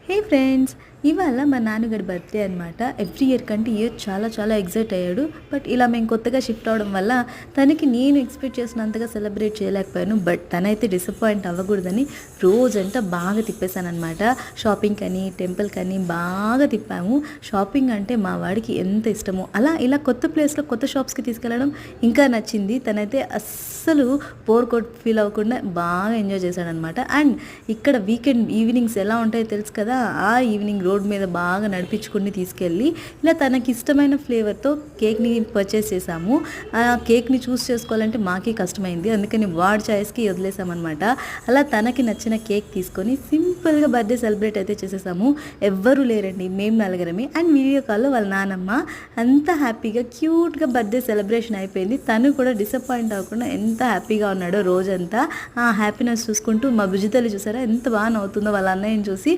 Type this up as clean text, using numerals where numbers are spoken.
హే friends, ఇవాళ మా నాన్నగారి బర్త్డే అనమాట. ఎవ్రీ ఇయర్ కంటే ఇయర్ చాలా చాలా ఎక్సైట్ అయ్యాడు. బట్ ఇలా మేము కొత్తగా షిఫ్ట్ అవ్వడం వల్ల తనకి నేను ఎక్స్పెక్ట్ చేసినంతగా సెలబ్రేట్ చేయలేకపోయాను. బట్ తనైతే డిసప్పాయింట్ అవ్వకూడదని రోజంతా బాగా తిప్పేశానమాట. షాపింగ్ అని టెంపుల్ కానీ బాగా తిప్పాము. షాపింగ్ అంటే మా వాడికి ఎంత ఇష్టమో, అలా ఇలా కొత్త ప్లేస్లో కొత్త షాప్స్కి తీసుకెళ్ళడం ఇంకా నచ్చింది. తనైతే అస్సలు బోర్ కొట్ ఫీల్ అవ్వకుండా బాగా ఎంజాయ్ చేశాడనమాట. అండ్ ఇక్కడ వీకెండ్ ఈవినింగ్స్ ఎలా ఉంటాయో తెలుసు కదా. ఆ ఈవినింగ్ రోడ్ మీద బాగా నడిపించుకుని తీసుకెళ్ళి ఇలా తనకి ఇష్టమైన ఫ్లేవర్తో కేక్ని పర్చేస్ చేసాము. ఆ కేక్ని చూస్ చేసుకోవాలంటే మాకే కష్టమైంది, అందుకని వాడి చాయిస్కి వదిలేసామన్నమాట. అలా తనకి నచ్చిన కేక్ తీసుకొని సింపుల్గా బర్త్డే సెలబ్రేట్ అయితే చేసేసాము. ఎవ్వరూ లేరండి, మేము నలుగురమే. అండ్ వీడియో కాల్లో వాళ్ళ నానమ్మ. అంత హ్యాపీగా క్యూట్గా బర్త్డే సెలబ్రేషన్ అయిపోయింది. తను కూడా డిసప్పాయింట్ అవ్వకుండా ఎంత హ్యాపీగా ఉన్నాడో రోజంతా. ఆ హ్యాపీనెస్ చూసుకుంటూ మా బుజ్జితల్లి చూసారా ఎంత బాగా నవ్వుతుందో వాళ్ళ అన్నయ్యని చూసి.